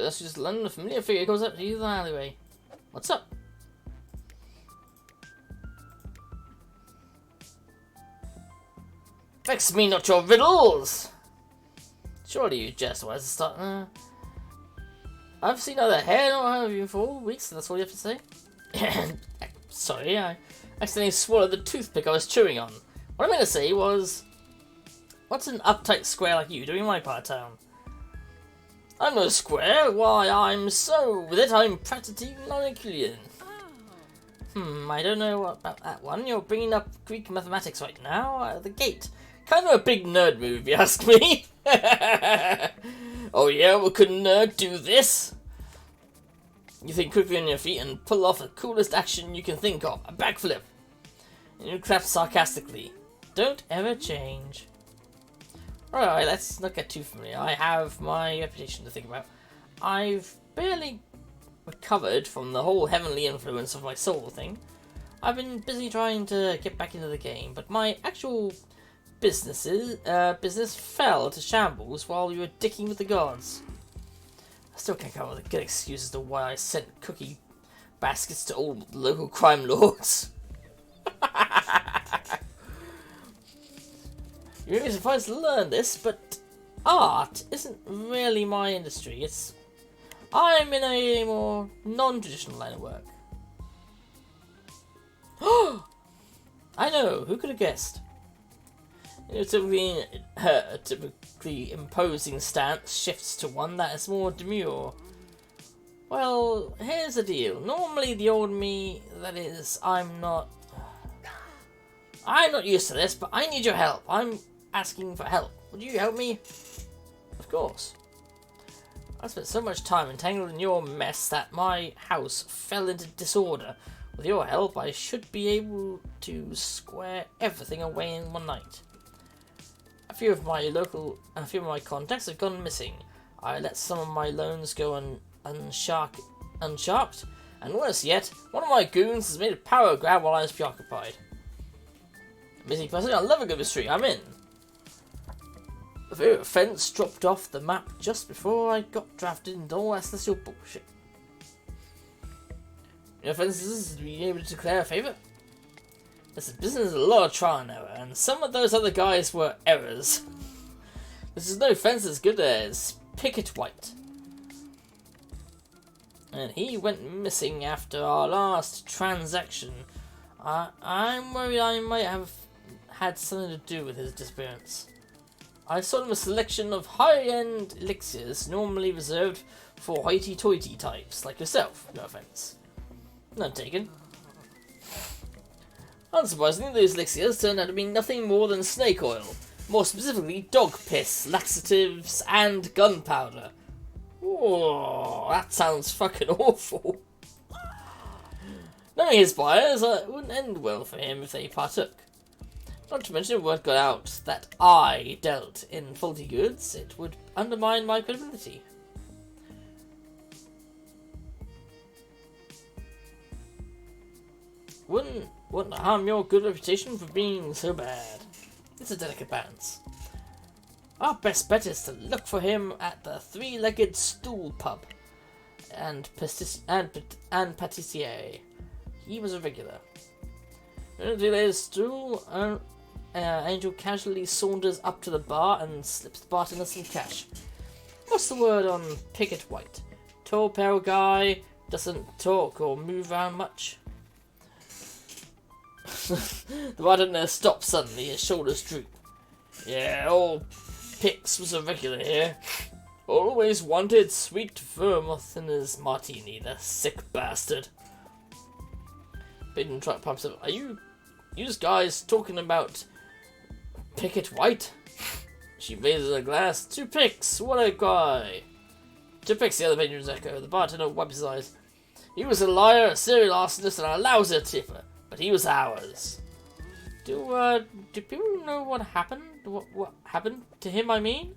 That's just London. A familiar figure goes up to you in the alleyway. What's up? Vex me not your riddles! Surely you jest was to start. I've seen neither hair nor have you for weeks, that's all you have to say? Sorry, I accidentally swallowed the toothpick I was chewing on. What I meant to say was, what's an uptight square like you doing in my part of town? I'm no square. Why, I'm so with it, I'm practically non-Euclidean. I don't know about that one. You're bringing up Greek mathematics right now at the gate. Kind of a big nerd move, if you ask me. Oh yeah, well, could a nerd do this? You think quickly on your feet and pull off the coolest action you can think of, a backflip. And you clap sarcastically. Don't ever change. Alright, let's not get too familiar. I have my reputation to think about. I've barely recovered from the whole heavenly influence of my soul thing. I've been busy trying to get back into the game, but my actual business fell to shambles while we were dicking with the gods. I still can't come up with a good excuse as to why I sent cookie baskets to all local crime lords. You're really surprised to learn this, but art isn't really my industry. I'm in a more non-traditional line of work. I know, who could have guessed? Her typically imposing stance shifts to one that is more demure. Well, here's the deal. Normally the old me, that is, I'm not used to this, but I need your help. I'm asking for help. Would you help me? Of course. I spent so much time entangled in your mess that my house fell into disorder. With your help, I should be able to square everything away in one night. A few of my contacts have gone missing. I let some of my loans go unsharked, and worse yet, one of my goons has made a power grab while I was preoccupied. Missing person, I love a good mystery. I'm in. The favorite fence dropped off the map just before I got drafted into all that's your bullshit. Your offences to be able to declare a favour? This business is a lot of trial and error, and some of those other guys were errors. This is no offence as good as Picket White. And he went missing after our last transaction. I'm worried I might have had something to do with his disappearance. I sold him a selection of high-end elixirs normally reserved for hoity-toity types like yourself, no offence. None taken. Unsurprisingly, those elixirs turned out to be nothing more than snake oil. More specifically, dog piss, laxatives, and gunpowder. Oh, that sounds fucking awful. Knowing his buyers, it wouldn't end well for him if they partook. Not to mention, if word got out that I dealt in faulty goods, it would undermine my credibility. Wouldn't harm your good reputation for being so bad. It's a delicate balance. Our best bet is to look for him at the Three-Legged Stool Pub and Patissier. He was a regular. In a Three-Legged Stool, Angel casually saunters up to the bar and slips the bartender some cash. What's the word on Picket White? Tall, pale guy, doesn't talk or move around much. The bartender stops suddenly, his shoulders droop. Yeah, old Pix was a regular here. Always wanted sweet vermouth in his martini, the sick bastard. Bidden truck pumps up. Are you guys talking about Picket White? She raises a glass. 2 picks, what a guy. 2 picks, the other patrons echo. The bartender wipes his eyes. He was a liar, a serial arsonist, and a lousy tipper. But he was ours. Do people know what happened? What happened to him, I mean?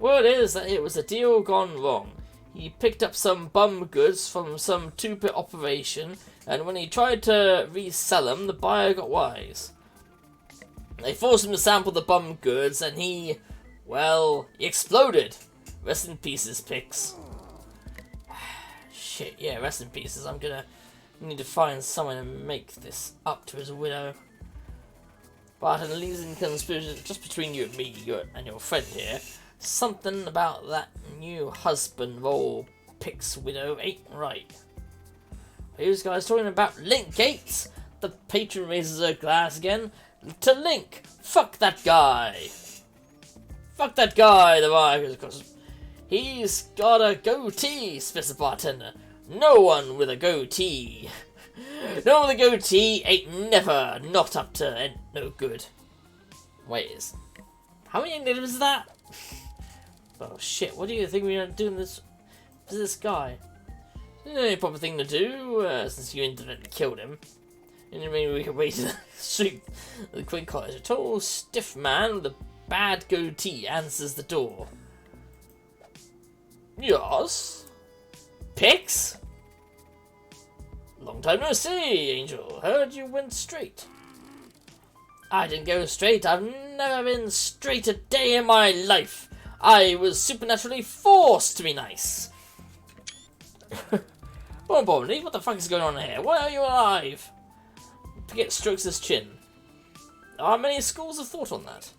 Word is that it was a deal gone wrong. He picked up some bum goods from some 2-bit operation, and when he tried to resell them, the buyer got wise. They forced him to sample the bum goods, and he exploded. Rest in pieces, Pix. Shit, yeah, rest in pieces. I'm gonna need to find someone to make this up to his widow. But an illusion conspiracy just between you and me and your friend here. Something about that new husband of old Pix widow ain't right. Are you guys talking about Link Gates? The patron raises her glass again. To Link! Fuck that guy! Fuck that guy, the bar goes. He's got a goatee, spits the bartender. No one with a goatee. No one with a goatee ain't never not up to no good. Wait, how many natives is that? Oh shit, what do you think we're doing this to this guy? The only proper thing to do, since you incidentally killed him. And maybe we can wait to the street of the Queen Cottage. A tall, stiff man with a bad goatee answers the door. Yes? Pix? Long time no see, Angel. Heard you went straight. I didn't go straight. I've never been straight a day in my life. I was supernaturally forced to be nice. Oh, Bonnie, what the fuck is going on here? Why are you alive? Pickett strokes his chin. Are many schools of thought on that?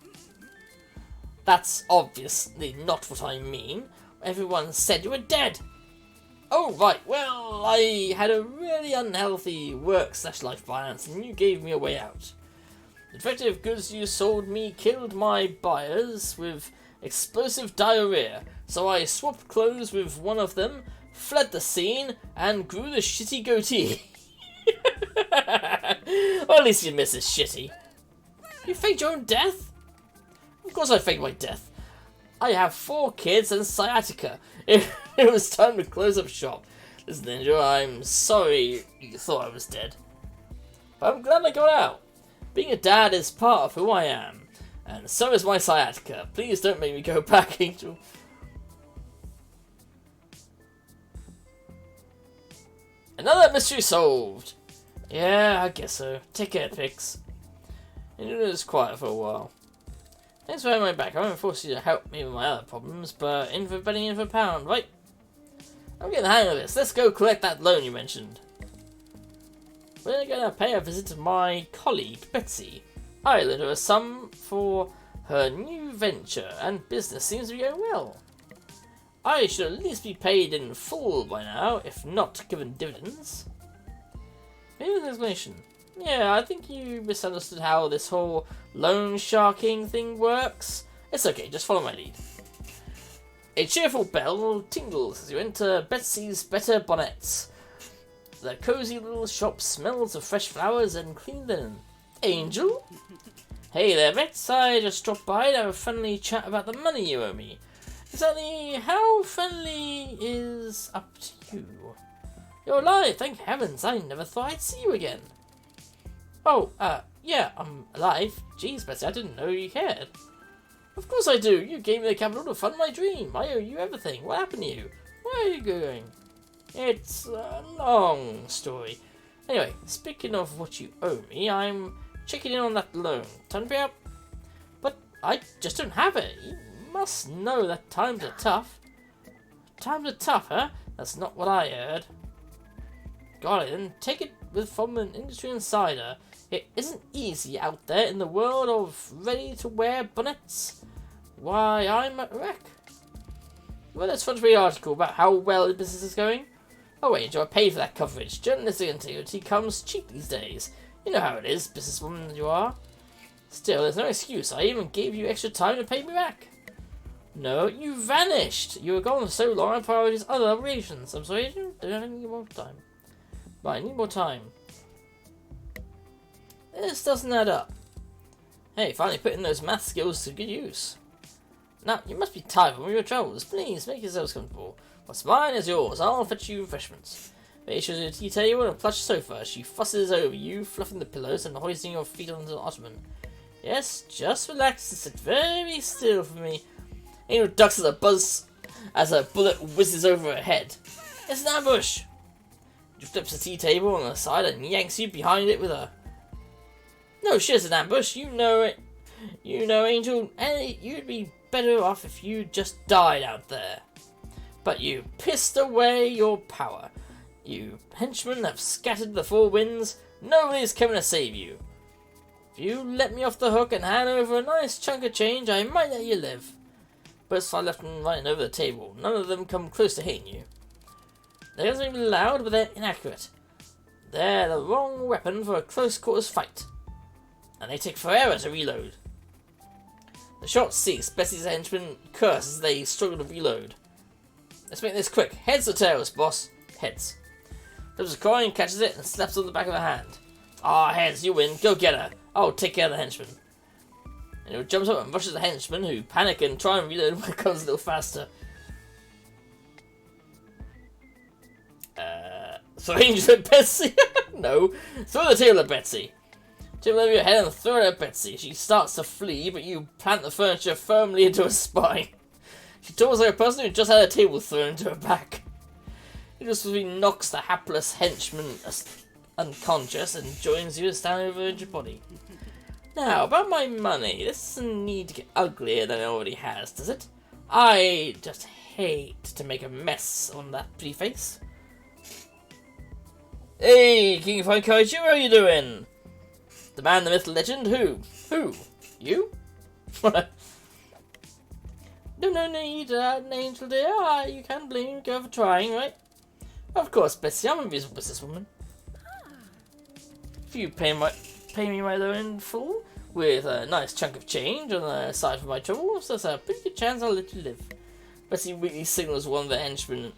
That's obviously not what I mean. Everyone said you were dead. Oh, right. Well, I had a really unhealthy work/life balance, and you gave me a way out. The defective goods you sold me killed my buyers with explosive diarrhea, so I swapped clothes with one of them, fled the scene, and grew the shitty goatee. Well, at least you miss is shitty. You faked your own death? Of course I faked my death. I have 4 kids and sciatica. It was time to close up shop. Listen, Ninja, I'm sorry you thought I was dead. But I'm glad I got out. Being a dad is part of who I am. And so is my sciatica. Please don't make me go back, Angel. Another mystery solved. Yeah, I guess so. Take care, Pix. Angel was quiet for a while. Thanks for having my back. I won't force you to help me with my other problems, but in for penny, in for pound, right? I'm getting the hang of this. Let's go collect that loan you mentioned. We're going to pay a visit to my colleague, Betsy. I lent her a sum for her new venture, and business seems to be going well. I should at least be paid in full by now, if not given dividends. Here's an explanation. Yeah, I think you misunderstood how this whole loan sharking thing works. It's okay, just follow my lead. A cheerful bell tingles as you enter Betsy's Better Bonnets. The cozy little shop smells of fresh flowers and clean linen. Angel? Hey there, Bets. I just dropped by to have a friendly chat about the money you owe me. Exactly how friendly is up to you. You're alive, thank heavens. I never thought I'd see you again. Oh, yeah, I'm alive. Jeez, Betsy, I didn't know you cared. Of course I do. You gave me the capital to fund my dream. I owe you everything. What happened to you? Where are you going? It's a long story. Anyway, speaking of what you owe me, I'm checking in on that loan. Time to pay up? But I just don't have it. You must know that times are tough. Times are tough, huh? That's not what I heard. Got it, then take it from an industry insider. It isn't easy out there in the world of ready-to-wear bonnets. Why, I'm at wreck. Well, let's front read article about how well the business is going. Oh wait, Joe, I paid for that coverage. Journalistic integrity comes cheap these days. You know how it is, businesswoman that you are. Still, there's no excuse. I even gave you extra time to pay me back. No, you vanished. You were gone for so long I prioritized other obligations. I'm sorry, I don't have any more time. But I need more time. This doesn't add up. Hey, finally putting those math skills to good use. Now, you must be tired from your travels. Please, make yourselves comfortable. What's mine is yours. I'll fetch you refreshments. Betty shows you a tea table and a plush sofa. She fusses over you, fluffing the pillows and hoisting your feet onto the ottoman. Yes, just relax and sit very still for me. Angel ducks as a bullet whizzes over her head. It's an ambush! She flips the tea table on the side and yanks you behind it with her. No shit, it's an ambush. You know it. You know, Angel. You'd be better off if you just died out there. But you pissed away your power. You henchmen have scattered the four winds. Nobody's coming to save you. If you let me off the hook and hand over a nice chunk of change, I might let you live. Bullets fly left and right over the table. None of them come close to hitting you. They aren't even loud, but they're inaccurate. They're the wrong weapon for a close quarters fight. And they take forever to reload. The shots cease. Bessie's henchmen curse as they struggle to reload. Let's make this quick. Heads or tails, boss? Heads. Flips a coin, catches it, and slaps on the back of her hand. Ah, heads, you win. Go get her. I'll take care of the henchman. And he jumps up and rushes the henchmen, who panic and try and reload when it comes a little faster. Throw angel at Betsy? No. Throw the tail at Betsy. Tip over your head and throw it at Betsy. She starts to flee, but you plant the furniture firmly into her spine. She talks like a person who just had a table thrown into her back. He just knocks the hapless henchman unconscious and joins you to stand over her injured body. Now, about my money. This doesn't need to get uglier than it already has, does it? I just hate to make a mess on that pretty face. Hey, King of Kaiju, how are you doing? The man, the myth, the legend, who? Who? You? No need, an angel dear. You can't blame a girl for trying, right? Of course, Bessie, I'm a reasonable businesswoman. If you pay me my loan in full, with a nice chunk of change on the side for my troubles, there's a pretty good chance I'll let you live. Bessie weakly signals one of the henchmen,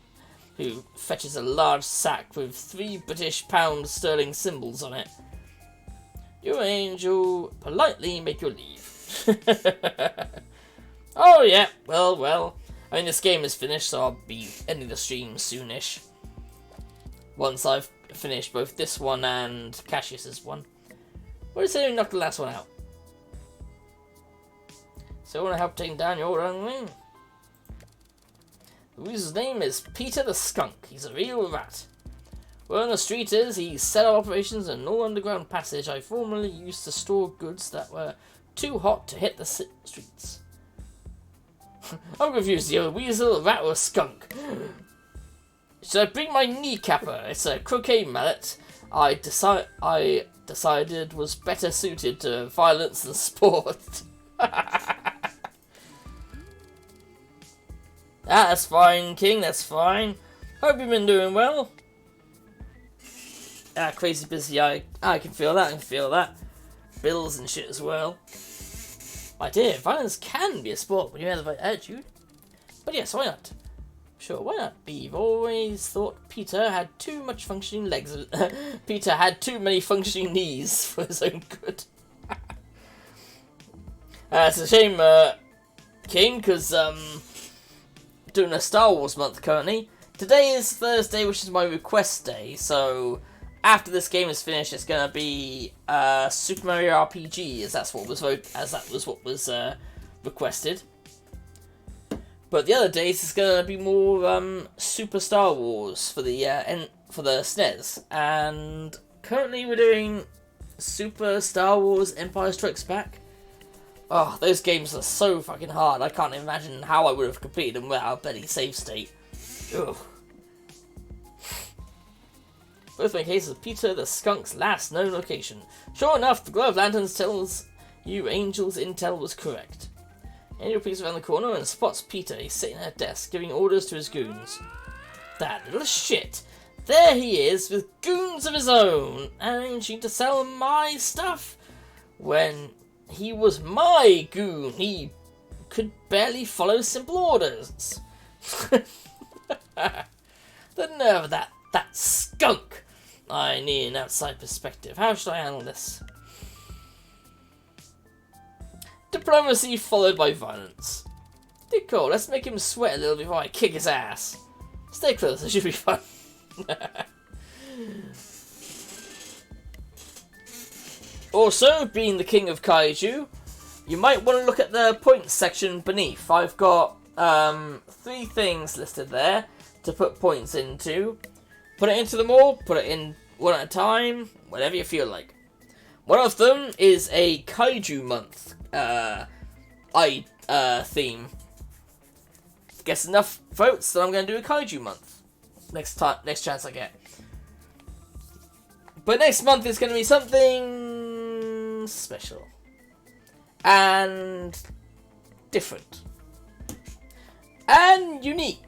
who fetches a large sack with 3 British pound sterling symbols on it. Your angel politely make you leave. Oh yeah, well. I mean, this game is finished, so I'll be ending the stream soonish. Once I've finished both this one and Cassius's one. What did you say we knocked the last one out? So I want to help taking down your own wing. The weasel's name is Peter the Skunk. He's a real rat. Where on the street is, he set up operations in an all-underground passage I formerly used to store goods that were too hot to hit the streets. I'm confused, you weasel, rat, or skunk? Should I bring my kneecapper? It's a croquet mallet I decided was better suited to violence than sport. That's fine, King, that's fine. Hope you've been doing well. Crazy busy, I can feel that, Bills and shit as well. My dear, violence can be a sport when you have the right attitude. But yes, why not? Sure, why not? We've always thought Peter had too much functioning legs. Peter had too many functioning knees for his own good. It's a shame, King, because doing a Star Wars month currently. Today is Thursday, which is my request day, so after this game is finished, it's gonna be Super Mario RPG, as that was what was requested. But the other days it's gonna be more Super Star Wars for the SNES, and currently we're doing Super Star Wars Empire Strikes Back. Oh, those games are so fucking hard. I can't imagine how I would have completed them without a bloody save state. Ugh. Both make cases of Peter the Skunk's last known location. Sure enough, the glow of lanterns tells you Angel's intel was correct. Angel peeks around the corner and spots Peter. He's sitting at a desk, giving orders to his goons. That little shit! There he is, with goons of his own, arranging to sell my stuff. When he was my goon, he could barely follow simple orders. The nerve of that skunk! I need an outside perspective. How should I handle this? Diplomacy followed by violence. Cool, let's make him sweat a little before I kick his ass. Stay close, it should be fun. Also, being the king of kaiju, you might want to look at the points section beneath. I've got 3 things listed there to put points into. Put it into them all, put it in one at a time, whatever you feel like. One of them is a kaiju month eye theme gets enough votes, then I'm going to do a kaiju month. Next chance I get. But next month is going to be something special. And different. And unique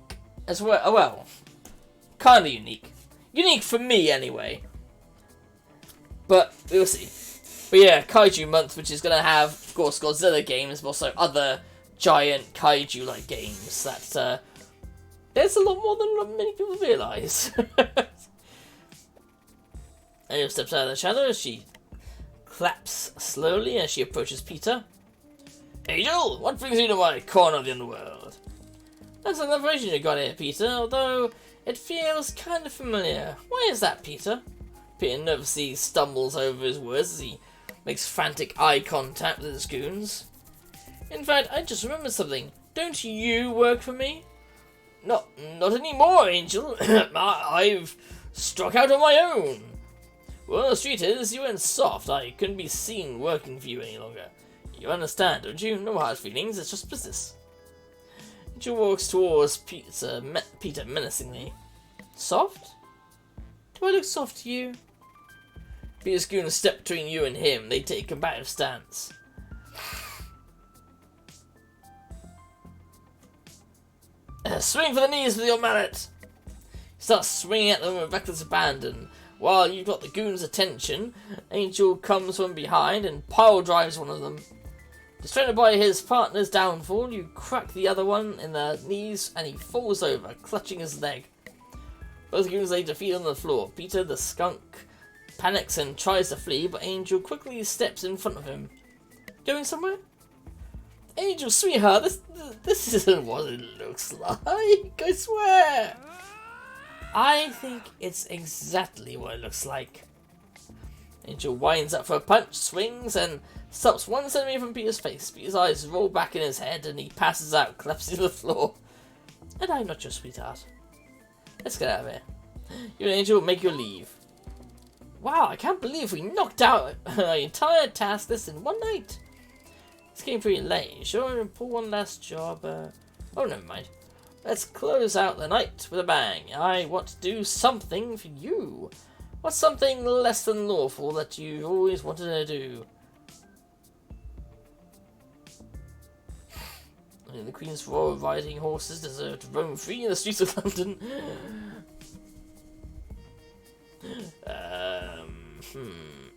as well. Well, kind of unique. Unique for me, anyway. But we'll see. But yeah, Kaiju Month, which is going to have, of course, Godzilla games, but also other giant Kaiju-like games that, there's a lot more than many people realise. Angel steps out of the shadow. She claps slowly as she approaches Peter. Angel, what brings you to my corner of the underworld? That's an information you got here, Peter, although it feels kind of familiar. Why is that, Peter? Peter nervously stumbles over his words as he makes frantic eye contact with his goons. In fact, I just remembered something. Don't you work for me? Not anymore, Angel. I've struck out on my own. Well, the street is, you went soft. I couldn't be seen working for you any longer. You understand, don't you? No hard feelings, it's just business. Angel walks towards Peter menacingly. Soft? Do I look soft to you? Peter's goons step between you and him. They take a combative stance. Swing for the knees with your mallet! He starts swinging at them with reckless abandon. While you've got the goons' attention, Angel comes from behind and pile drives one of them. Distracted by his partner's downfall, you crack the other one in the knees and he falls over, clutching his leg. Both goons lay defeated on the floor. Peter, the skunk, panics and tries to flee, but Angel quickly steps in front of him. Going somewhere? Angel, sweetheart, this isn't what it looks like, I swear! I think it's exactly what it looks like. Angel winds up for a punch, swings, and stops 1 centimeter from Peter's face. Peter's eyes roll back in his head, and he passes out, collapsing to the floor. And I'm not your sweetheart. Let's get out of here. You and Angel make your leave. Wow, I can't believe we knocked out our entire task list in one night. This came pretty late. Sure, pull one last job. Oh, never mind. Let's close out the night with a bang. I want to do something for you. What's something less than lawful that you've always wanted to do? The Queen's royal riding horses deserve to roam free in the streets of London.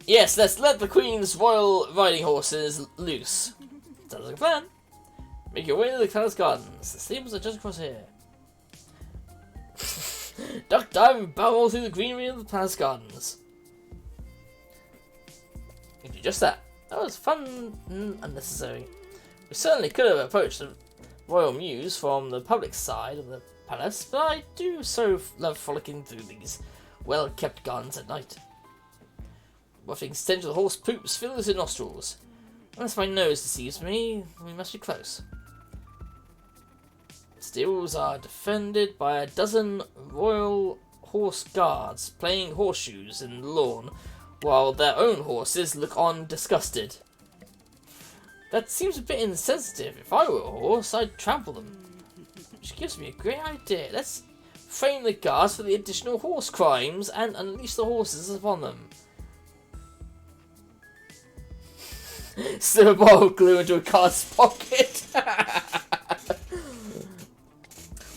Yes, let's let the Queen's royal riding horses loose. Sounds like a plan. Make your way to the Palace Gardens. The stables are just across here. Duck, dive, and barrel through the greenery of the Palace Gardens. You do just that. That was fun and unnecessary. We certainly could have approached the Royal Mews from the public side of the palace, but I do so love frolicking through these well-kept gardens at night. Wafting stench of the horse poops fills your nostrils. Unless my nose deceives me, we must be close. Stables are defended by a dozen royal horse guards playing horseshoes in the lawn, while their own horses look on disgusted. That seems a bit insensitive. If I were a horse, I'd trample them. Which gives me a great idea. Let's frame the guards for the additional horse crimes and unleash the horses upon them. Slip a bottle of glue into a guard's pocket.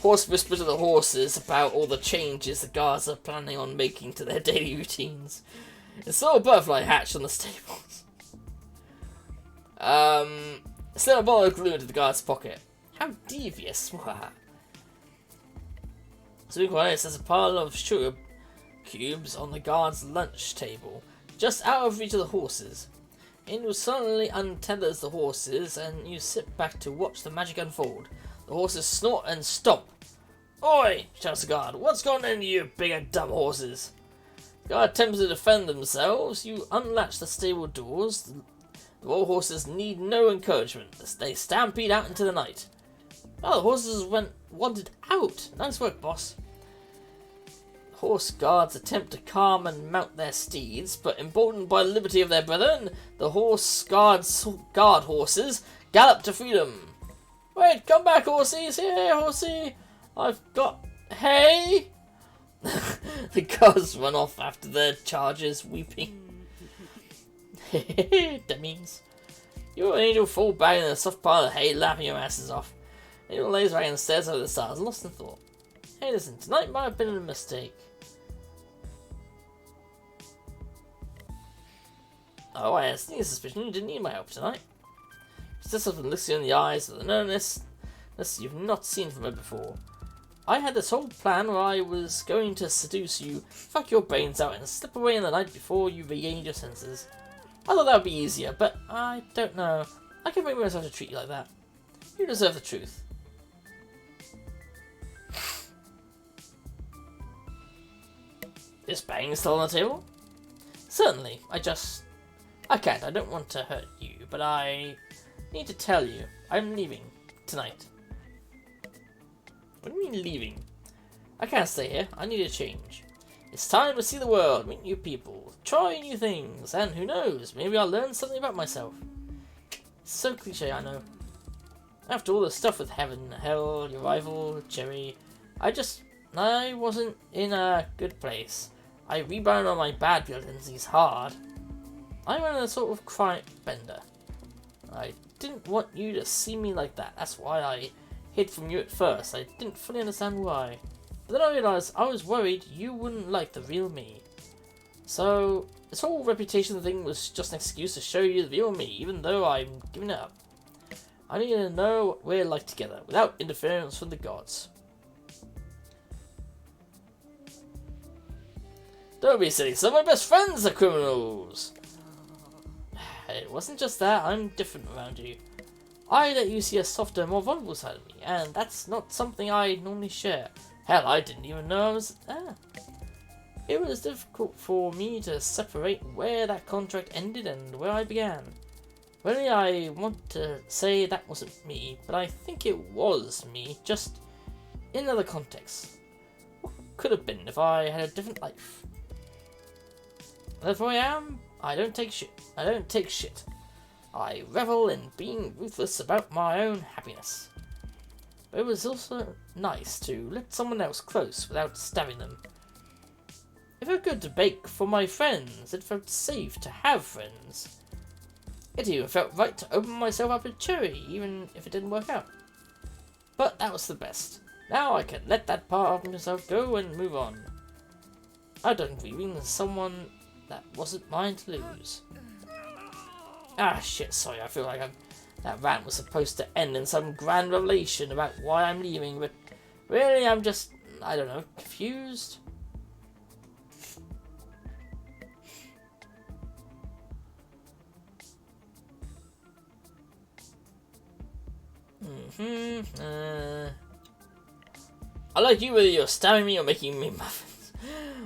Horse whisper to the horses about all the changes the guards are planning on making to their daily routines. It's all a butterfly hatched on the stables. Slip a bottle of glue into the guard's pocket. How devious. So quiet, there's a pile of sugar cubes on the guard's lunch table, just out of reach of the horses. Angel suddenly untethers the horses, and you sit back to watch the magic unfold. The horses snort and stomp. Oi! Shouts the guard. What's going on, you big and dumb horses? The guard attempts to defend themselves. You unlatch the stable doors. The royal horses need no encouragement. They stampede out into the night. Oh, the horses wandered out. Nice work, boss. Horse guards attempt to calm and mount their steeds, but emboldened by the liberty of their brethren, the guard horses gallop to freedom. Wait, come back, horsies! Here, horsey! I've got hay! The cars run off after their charges, weeping. Dummies. You're an angel full bag in a soft pile of hay, laughing your asses off. Angel lays right and stares over the stars, lost in thought. Hey, listen, tonight might have been a mistake. Oh, I had a sneaking suspicion you didn't need my help tonight. She sits up and looks you in the eyes with an earnestness you've not seen from her before. I had this whole plan where I was going to seduce you, fuck your brains out, and slip away in the night before you regained your senses. I thought that would be easier, but I don't know. I can bring myself to treat you like that. You deserve the truth. Is bang still on the table? Certainly. I can't. I don't want to hurt you, but I need to tell you. I'm leaving. Tonight. What do you mean leaving? I can't stay here. I need a change. It's time to see the world, meet new people, try new things, and who knows, maybe I'll learn something about myself. It's so cliche, I know. After all the stuff with heaven, hell, your rival, Jerry, I wasn't in a good place. I rebounded on my bad feelings, he's hard. I went on a sort of crime bender. I didn't want you to see me like that, that's why I hid from you at first. I didn't fully understand why. But then I realised I was worried you wouldn't like the real me. So, this whole reputation thing was just an excuse to show you the real me, even though I'm giving it up. I need to know what we're like together, without interference from the gods. Don't be silly, some of my best friends are criminals! It wasn't just that, I'm different around you. I let you see a softer, more vulnerable side of me, and that's not something I normally share. Hell, I didn't even know I was there. It was difficult for me to separate where that contract ended and where I began. Really, I want to say that wasn't me, but I think it was me, just in another context. What could have been if I had a different life? Therefore I am, I don't take shit. I revel in being ruthless about my own happiness. But it was also nice to let someone else close without stabbing them. It felt good to bake for my friends. It felt safe to have friends. It even felt right to open myself up to Cherry, even if it didn't work out. But that was the best. Now I can let that part of myself go and move on. I'm done grieving someone that wasn't mine to lose. Ah shit, sorry, I feel like that rant was supposed to end in some grand revelation about why I'm leaving, but really I'm just, I don't know, confused? I like you whether you're stabbing me or making me muffins.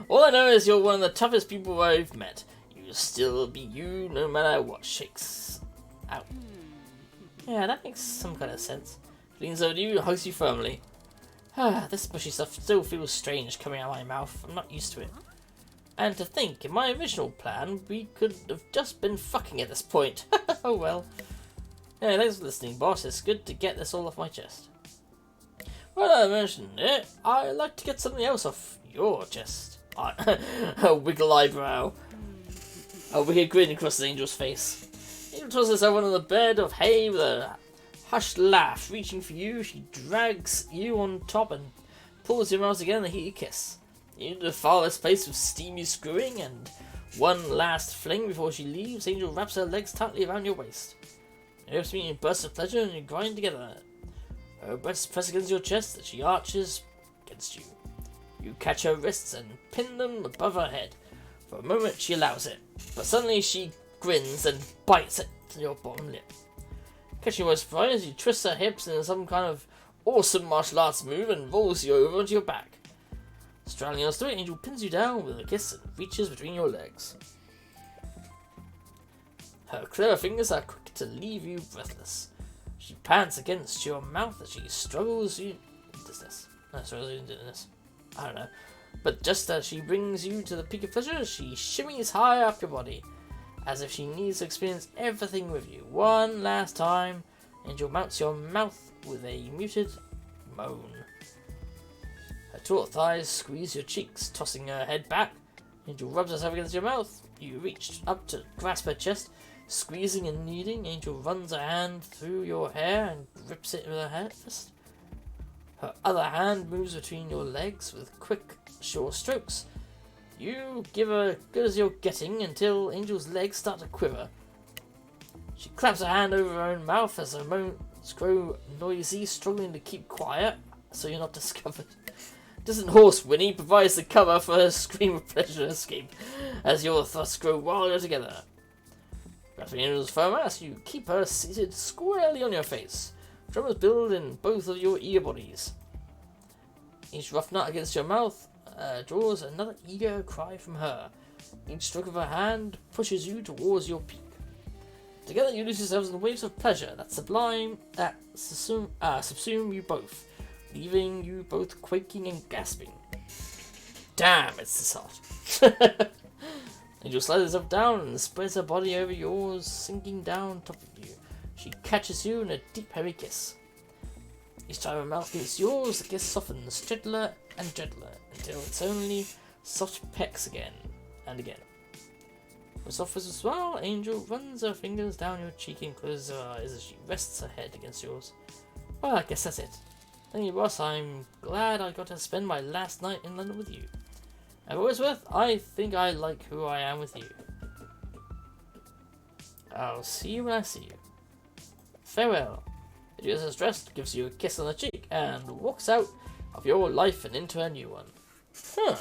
All I know is you're one of the toughest people I've met. You'll still be you no matter what shakes out. Yeah, that makes some kind of sense. Leans over to you and hugs you firmly. This bushy stuff still feels strange coming out of my mouth. I'm not used to it. And to think, in my original plan, we could have just been fucking at this point. Oh well. Yeah, thanks for listening, boss. It's good to get this all off my chest. Well, I mentioned it. I'd like to get something else off your chest. A wiggle eyebrow. A wicked grin across the angel's face. Angel tosses herself on the bed of hay with a hushed laugh. Reaching for you, she drags you on top and pulls your mouth together in a heated kiss. You defile this place with steamy screwing and one last fling before she leaves. Angel wraps her legs tightly around your waist. You lips meet in bursts of pleasure and you grind together. Her breasts press against your chest as she arches against you. You catch her wrists and pin them above her head. For a moment she allows it, but suddenly she grins and bites at your bottom lip. Catching your surprise, you twist her hips in some kind of awesome martial arts move and rolls you over onto your back. Straddling your stomach, Angel pins you down with a kiss and reaches between your legs. Her clever fingers are quick to leave you breathless. She pants against your mouth as she struggles you into this. I don't know. But just as she brings you to the peak of pleasure, she shimmies high up your body, as if she needs to experience everything with you. One last time, Angel mounts your mouth with a muted moan. Her taut thighs squeeze your cheeks, tossing her head back. Angel rubs herself against your mouth. You reach up to grasp her chest, squeezing and kneading. Angel runs her hand through your hair and grips it with her fist. Her other hand moves between your legs with quick, sure strokes. You give her good as you're getting until Angel's legs start to quiver. She claps her hand over her own mouth as her moans grow noisy, struggling to keep quiet so you're not discovered. Distant horse whinny provides the cover for her scream of pleasure and escape as your thrusts grow wilder together. Grasping Angel's firm ass, you keep her seated squarely on your face. Tremors build in both of your eager bodies. Each rough nut against your mouth draws another eager cry from her. Each stroke of her hand pushes you towards your peak. Together you lose yourselves in waves of pleasure that subsume you both, leaving you both quaking and gasping. Damn, it's this hot. Angel slides herself down and spreads her body over yours, sinking down top of you. She catches you in a deep, heavy kiss. Each time her mouth meets yours, the kiss softens gentler and gentler until it's only soft pecks again and again. With soft as a smile, Angel runs her fingers down your cheek and closes her eyes as she rests her head against yours. Well, I guess that's it. Thank you, boss. I'm glad I got to spend my last night in London with you. And for what it's worth, I think I like who I am with you. I'll see you when I see you. Farewell. She gets dressed, gives you a kiss on the cheek, and walks out of your life and into a new one. Huh.